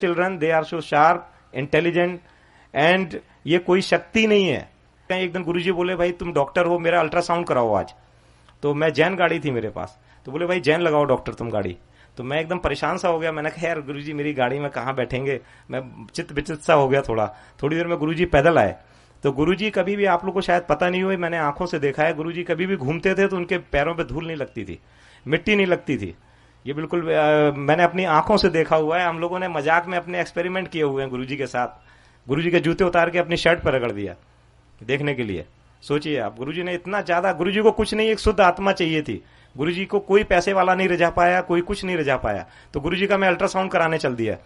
Children they are so sharp, intelligent, and ये कोई शक्ति नहीं है। एक दिन गुरुजी बोले भाई तुम डॉक्टर हो, मेरा अल्ट्रासाउंड कराओ आज। तो मैं जैन गाड़ी थी मेरे पास, तो बोले भाई जैन लगाओ डॉक्टर तुम गाड़ी। तो मैं एकदम परेशान सा हो गया, मैंने कहा यार गुरुजी मेरी गाड़ी में कहाँ बैठेंगे, मैं चित विचित सा हो गया थोड़ा। थोड़ी देर में गुरुजी पैदल आए। तो गुरुजी कभी भी, आप लोग को शायद पता नहीं हुई, मैंने आंखों से देखा है, गुरुजी कभी भी घूमते थे तो उनके पैरों पे धूल नहीं लगती थी, मिट्टी नहीं लगती थी। ये बिल्कुल मैंने अपनी आंखों से देखा हुआ है। हम लोगों ने मजाक में अपने एक्सपेरिमेंट किए हुए हैं गुरुजी के साथ। गुरुजी के जूते उतार के अपनी शर्ट पर रगड़ दिया देखने के लिए। सोचिए आप, गुरुजी ने इतना ज्यादा, गुरुजी को कुछ नहीं, एक शुद्ध आत्मा चाहिए थी। गुरुजी को कोई पैसे वाला नहीं रिझा पाया, कोई कुछ नहीं रिझा पाया। तो गुरुजी का मैं अल्ट्रासाउंड कराने चल दिया।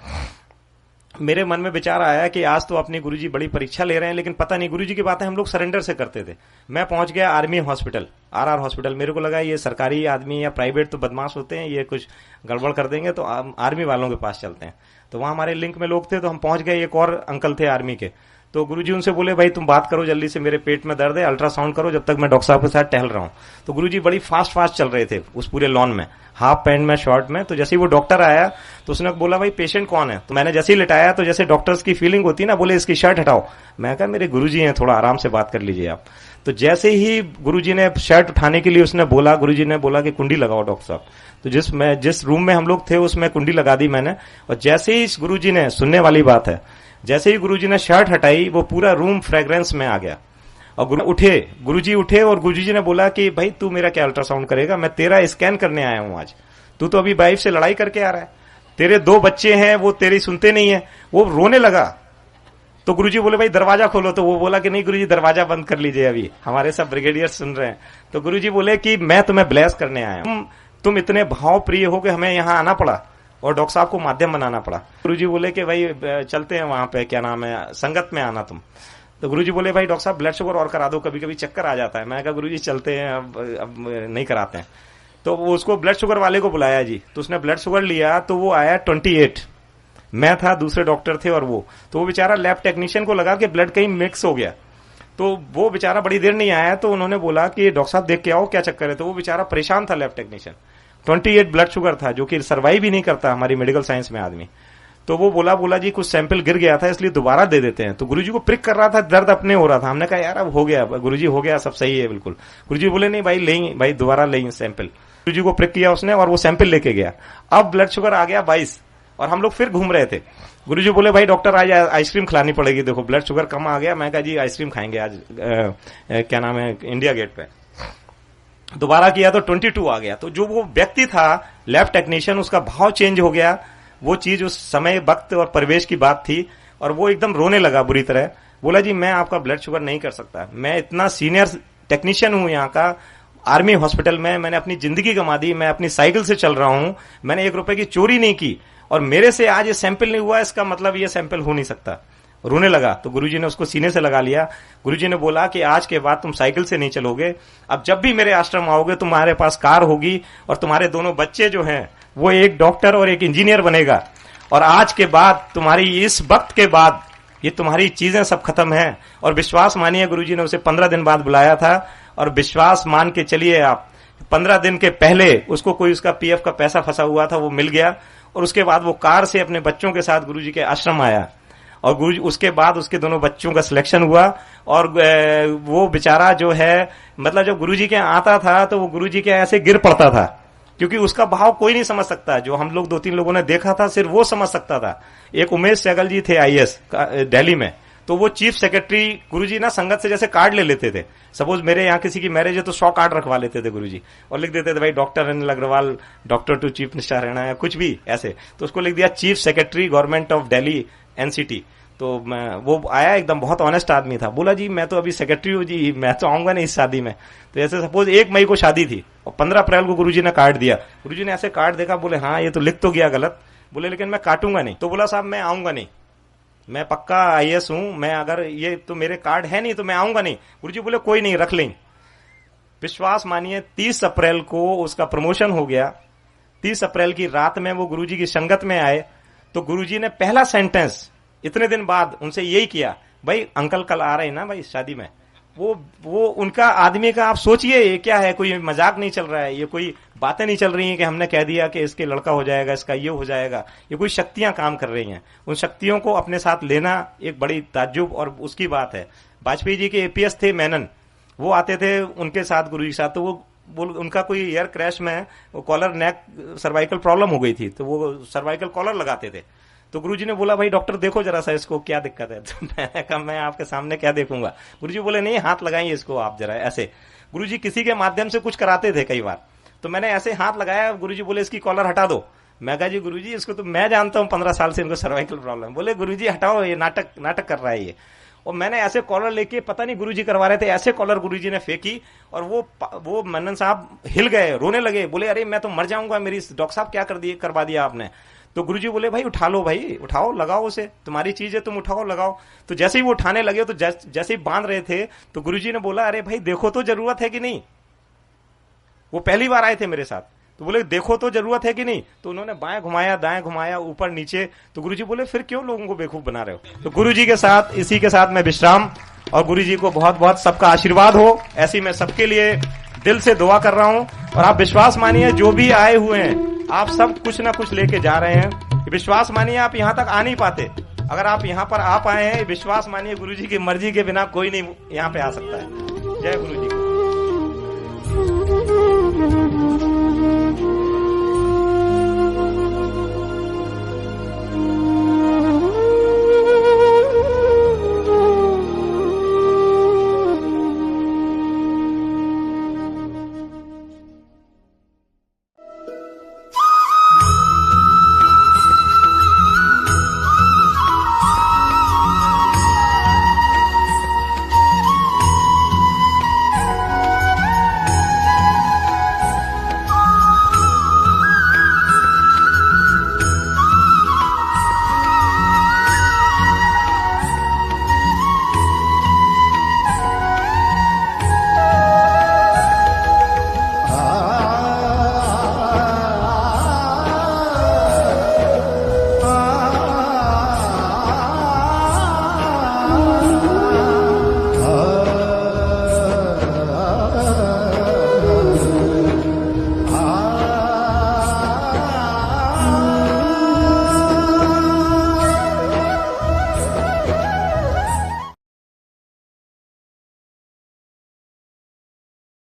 मेरे मन में विचार आया कि आज तो अपनी गुरुजी बड़ी परीक्षा ले रहे हैं, लेकिन पता नहीं, गुरुजी की बातें हम लोग सरेंडर से करते थे। मैं पहुंच गया आर्मी हॉस्पिटल, आरआर हॉस्पिटल। मेरे को लगा ये सरकारी आदमी या प्राइवेट तो बदमाश होते हैं, ये कुछ गड़बड़ कर देंगे, तो आर्मी वालों के पास चलते हैं। तो वहां हमारे लिंक में लोग थे, तो हम पहुंच गए। एक और अंकल थे आर्मी के। तो गुरुजी उनसे बोले भाई तुम बात करो जल्दी से, मेरे पेट में दर्द है, अल्ट्रासाउंड करो जब तक मैं डॉक्टर साहब के साथ टहल रहा हूं। तो गुरुजी बड़ी फास्ट चल रहे थे उस पूरे लॉन में, हाफ पैंट में, शॉर्ट में। तो जैसे ही वो डॉक्टर आया तो उसने बोला भाई पेशेंट कौन है। तो मैंने जैसे ही लिटाया तो जैसे डॉक्टर्स की फीलिंग होती है ना, बोले इसकी शर्ट हटाओ। मैं कहा मेरे गुरुजी हैं, थोड़ा आराम से बात कर लीजिए आप। तो जैसे ही गुरुजी ने शर्ट उठाने के लिए उसने बोला, गुरुजी ने बोला कि कुंडी लगाओ डॉक्टर साहब। तो जिस रूम में हम लोग थे उसमें कुंडी लगा दी मैंने। और जैसे ही गुरुजी ने, सुनने वाली बात है, जैसे ही गुरुजी ने शर्ट हटाई वो पूरा रूम फ्रेग्रेंस में आ गया। और गुरुजी उठे और गुरुजी ने बोला कि भाई तू मेरा क्या अल्ट्रासाउंड करेगा, मैं तेरा स्कैन करने आया हूं आज। तू तो अभी वाइफ से लड़ाई करके आ रहा है, तेरे 2 बच्चे हैं, वो तेरी सुनते नहीं है। वो रोने लगा। तो गुरुजी बोले भाई दरवाजा खोलो। तो वो बोला कि नहीं गुरुजी दरवाजा बंद कर लीजिए, अभी हमारे सब ब्रिगेडियर सुन रहे हैं। तो गुरुजी बोले कि मैं तुम्हें ब्लेस करने आया हूं, तुम इतने भाव प्रिय हो कि हमें यहां आना पड़ा और डॉक्टर साहब को माध्यम बनाना पड़ा। गुरुजी बोले कि भाई चलते हैं वहां पे, क्या नाम है, संगत में आना तुम। तो गुरुजी बोले भाई डॉक्टर साहब ब्लड शुगर और करा दो, कभी कभी चक्कर आ जाता है। मैं कहा गुरुजी चलते हैं, अब नहीं कराते हैं। तो वो उसको ब्लड शुगर वाले को बुलाया जी। तो उसने ब्लड शुगर लिया तो वो आया 28। मैं था, दूसरे डॉक्टर थे और वो। तो वो बेचारा लैब टेक्नीशियन को लगा कि ब्लड कहीं मिक्स हो गया। तो वो बेचारा बड़ी देर नहीं आया। तो उन्होंने बोला कि डॉक्टर साहब देख के आओ क्या चक्कर है। तो वो बेचारा परेशान था लैब टेक्नीशियन। 28 ब्लड शुगर था, जो कि सर्वाइव ही नहीं करता हमारी मेडिकल साइंस में आदमी। तो वो बोला जी कुछ सैंपल गिर गया था इसलिए दोबारा दे देते हैं। तो गुरुजी को प्रिक कर रहा था, दर्द अपने हो रहा था। हमने कहा यार अब हो गया गुरुजी, हो गया, सब सही है बिल्कुल। गुरुजी बोले नहीं भाई लेंगे, भाई दोबारा लेंगे सैंपल। गुरुजी को प्रिक किया उसने और वो सैंपल लेके गया। अब ब्लड शुगर आ गया 22 और हम लोग फिर घूम रहे थे। गुरुजी बोले भाई डॉक्टर आज आइसक्रीम खिलानी पड़ेगी, देखो ब्लड शुगर कम आ गया। मैं कहा जी आइसक्रीम खाएंगे आज, क्या नाम है, इंडिया गेट पे। दोबारा किया तो 22 आ गया। तो जो वो व्यक्ति था लैब टेक्नीशियन, उसका भाव चेंज हो गया। वो चीज उस समय वक्त और परिवेश की बात थी और वो एकदम रोने लगा बुरी तरह। बोला जी मैं आपका ब्लड शुगर नहीं कर सकता, मैं इतना सीनियर टेक्नीशियन हूं यहाँ का, आर्मी हॉस्पिटल में मैंने अपनी जिंदगी गंवा दी, मैं अपनी साइकिल से चल रहा हूं, मैंने 1 रुपए की चोरी नहीं की और मेरे से आज ये सैंपल नहीं हुआ, इसका मतलब ये सैंपल हो नहीं सकता। रोने लगा। तो गुरुजी ने उसको सीने से लगा लिया। गुरुजी ने बोला कि आज के बाद तुम साइकिल से नहीं चलोगे, अब जब भी मेरे आश्रम आओगे तुम्हारे पास कार होगी और तुम्हारे दोनों बच्चे जो हैं वो एक डॉक्टर और एक इंजीनियर बनेगा। और आज के बाद तुम्हारी इस वक्त के बाद ये तुम्हारी चीजें सब खत्म हैं। और विश्वास मानिए, गुरुजी ने उसे 15 दिन बाद बुलाया था और विश्वास मान के चलिए आप, 15 दिन के पहले उसको कोई उसका पीएफ का पैसा फंसा हुआ था वो मिल गया। और उसके बाद वो कार से अपने बच्चों के साथ गुरुजी के आश्रम आया और गुरुजी, उसके बाद उसके दोनों बच्चों का सिलेक्शन हुआ। और वो बेचारा जो है, मतलब जब गुरुजी के आता था तो वो गुरुजी के ऐसे गिर पड़ता था, क्योंकि उसका भाव कोई नहीं समझ सकता। जो हम लोग 2-3 लोगों ने देखा था सिर्फ वो समझ सकता था। एक उमेश सहगल जी थे आईएएस दिल्ली में, तो वो चीफ सेक्रेटरी, गुरुजी ना संगत से जैसे कार्ड ले लेते थे। सपोज मेरे यहाँ किसी की मैरिज है तो 100 कार्ड रखवा लेते थे गुरुजी और लिख देते थे भाई doctor Anil Agarwal, doctor to chief minister रहना है, कुछ भी ऐसे। तो उसको लिख दिया chief secretary government of Delhi NCT. तो वो आया, एकदम बहुत ऑनेस्ट आदमी था। बोला जी मैं तो अभी सेक्रेटरी हूँ जी, मैं तो आऊंगा नहीं इस शादी में। तो ऐसे सपोज 1 मई को शादी थी और 15 अप्रैल को गुरुजी ने कार्ड दिया। गुरुजी ने ऐसे कार्ड देखा, बोले हाँ ये तो लिख तो गया गलत, बोले लेकिन मैं काटूंगा नहीं। तो बोला साहब मैं आऊंगा नहीं, मैं पक्का आईएएस हूं, मैं अगर ये तो मेरे कार्ड है नहीं तो मैं आऊंगा नहीं। गुरुजी बोले कोई नहीं, रख लें। विश्वास मानिए 30 अप्रैल को उसका प्रमोशन हो गया। 30 अप्रैल की रात में वो गुरुजी की संगत में आए तो गुरुजी ने पहला सेंटेंस इतने दिन बाद उनसे यही किया, भाई अंकल कल आ रहे हैं ना भाई शादी में, वो उनका आदमी का आप सोचिए, ये क्या है, कोई मजाक नहीं चल रहा है, ये कोई बातें नहीं चल रही हैं कि हमने कह दिया कि इसके लड़का हो जाएगा, इसका ये हो जाएगा। ये कोई शक्तियां काम कर रही हैं। उन शक्तियों को अपने साथ लेना एक बड़ी ताज्जुब और उसकी बात है। वाजपेयी जी के एपीएस थे मेनन, वो आते थे उनके साथ, गुरु जी के साथ, तो वो उनका कोई एयर क्रैश में वो कॉलर नेक सर्वाइकल प्रॉब्लम हो गई थी, तो वो सर्वाइकल कॉलर लगाते थे। तो गुरुजी ने बोला भाई डॉक्टर देखो जरा सा इसको क्या दिक्कत है। तो मैंने कहा मैं आपके सामने क्या देखूंगा। गुरुजी बोले नहीं, हाथ लगाइए इसको आप जरा ऐसे। गुरुजी किसी के माध्यम से कुछ कराते थे कई बार, तो मैंने ऐसे हाथ लगाया, गुरुजी बोले इसकी कॉलर हटा दो। मैं कहा जी गुरुजी इसको तो मैं जानता हूँ 15 साल से इनको सर्वाइकल प्रॉब्लम। बोले गुरुजी हटाओ, ये नाटक कर रहा है ये। और मैंने ऐसे कॉलर लेके, पता नहीं गुरुजी करवा रहे थे, ऐसे कॉलर गुरुजी ने फेंकी और वो मन्नन साहब हिल गए, रोने लगे, बोले अरे मैं तो मर जाऊंगा, मेरी डॉक्टर साहब क्या करवा दिया आपने। तो गुरुजी बोले भाई उठा लो, भाई उठाओ, लगाओ उसे, तुम्हारी चीज है, तुम उठाओ लगाओ। तो जैसे ही वो उठाने लगे, तो जैसे ही बांध रहे थे, तो गुरुजी ने बोला अरे भाई देखो तो जरूरत है कि नहीं। वो पहली बार आए थे मेरे साथ, तो बोले देखो तो जरूरत है कि नहीं। तो उन्होंने बाएं घुमाया, दाएं घुमाया, ऊपर नीचे। तो गुरुजी बोले फिर क्यों लोगों को बेवकूफ बना रहे हो। तो गुरुजी के साथ, इसी के साथ मैं विश्राम, और गुरुजी को बहुत बहुत सबका आशीर्वाद हो, ऐसी मैं सबके लिए दिल से दुआ कर रहा हूं। और आप विश्वास मानिए, जो भी आए हुए हैं आप सब कुछ ना कुछ लेके जा रहे हैं। विश्वास मानिए आप यहां तक आ नहीं पाते, अगर आप यहां पर आ पाए हैं, विश्वास मानिए गुरुजी की मर्जी के बिना कोई नहीं यहां पे आ सकता है। जय गुरुजी।